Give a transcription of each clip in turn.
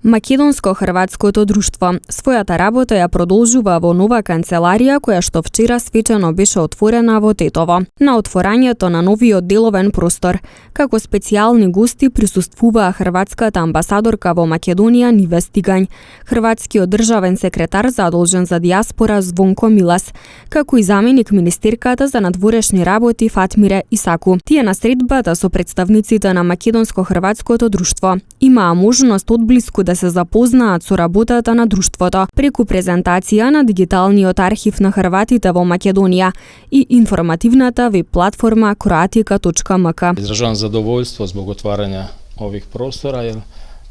Македонско-хрватското друштво својата работа ја продолжува во нова канцеларија која што вчера свечено беше отворена во Тетово. На отворањето на новиот деловен простор, како специјални гости присуствуваа хрватската амбасадорка во Македонија Ниве Стигањ, хрватскиот државен секретар задолжен за дијаспора Звонко Милас, како и заменик министерката за надворешни работи Фатмире Исаку. Тие на средбата со представниците на Македонско-хрватското друштво имаа можност одблиску да се запознаат со работата на друштвото преку презентација на дигиталниот архив на хрватите во Македонија и информативната веб платформа kroatika.mk. Изражавам задоволство због отварања ових простора, jer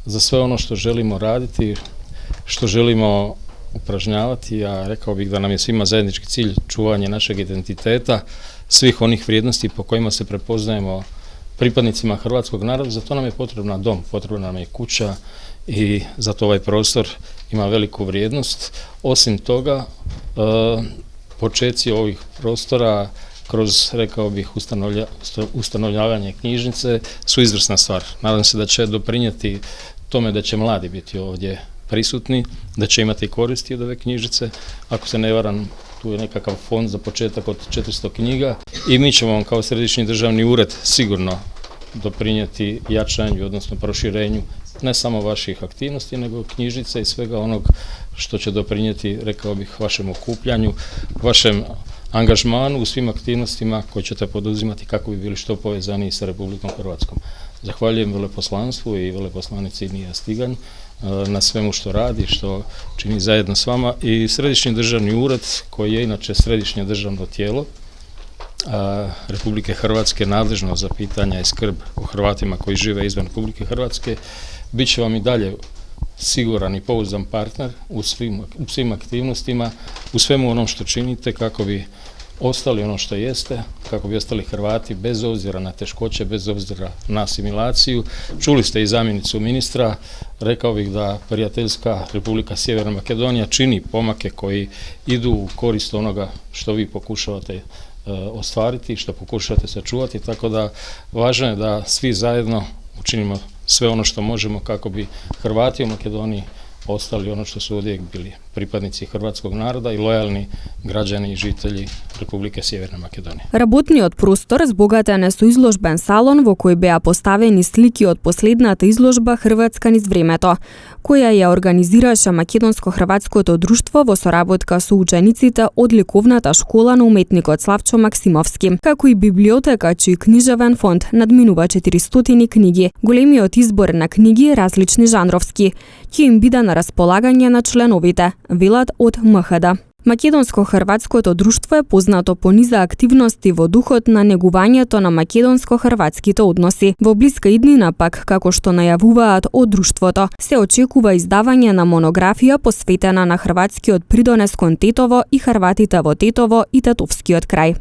за све оно што желимо радити, што желимо упражњавати, а рекао бих да нам je svima zajednički cilj čuvanje našeg identiteta, svih onih vrijednosti po kojima se prepoznajemo pripadnicima hrvatskog naroda, zato nam je potrebna dom, potrebna nam je kuća i zato ovaj prostor ima veliku vrijednost. Osim toga, počeci ovih prostora kroz, rekao bih, ustanovljavanje knjižnice su izvrsna stvar. Nadam se da će doprinijeti tome da će mladi biti ovdje prisutni, da će imati koristi od ove knjižnice. Ako se ne varam, tu je nekakav fond za početak od 400 knjiga i mi ćemo vam kao Središnji državni ured sigurno doprinijeti jačanju, odnosno proširenju ne samo vaših aktivnosti, nego knjižnice i svega onog što će doprinijeti, rekao bih, vašem okupljanju, vašem angažmanu u svim aktivnostima koje ćete poduzimati kako bi bili što povezaniji sa Republikom Hrvatskom. Zahvaljujem veleposlanstvu i veleposlanici Nivе Stigaњ na svemu što radi, što čini zajedno s vama, i Središnji državni ured koji je inače središnje državno tijelo Republike Hrvatske nadležno za pitanja i skrb o Hrvatima koji žive izvan Republike Hrvatske, bit će vam i dalje siguran i pouzdan partner u svim aktivnostima, u svemu onom što činite kako bi ostali ono što jeste, kako bi ostali Hrvati bez obzira na teškoće, bez obzira na asimilaciju. Čuli ste i zamjenicu ministra, rekao bih da prijateljska Republika Sjeverna Makedonija čini pomake koji idu u korist onoga što vi pokušavate ostvariti, što pokušavate sačuvati, tako da važno je da svi zajedno učinimo sve ono što možemo kako bi Hrvati u Makedoniji ostali ono što su uvijek bili, pripadnici hrvatskog naroda i lojalni građani i žitelji Republike Sjeverne Makedонije. Работниот простор збогатен е со изложбен салон во кој беа поставени слики од последната изложба Хрватска низ времето, која ја организираше Македонско-хрватското друштво во соработка со учениците од Ликовната школа на уметникот Славчо Максимовски, како и библиотека чиј книжевен фонд надминува 400 книги. Големиот избор на книги различни жанровски ќе им биде на располагање на членовите, велат од МХД. Македонско-хрватското друштво е познато по низа активности во духот на негувањето на македонско-хрватските односи. Во блиска иднина пак, како што најавуваат од друштвото, се очекува издавање на монографија посветена на хрватскиот придонес кон Тетово и хрватите во Тетово и Тетовскиот крај.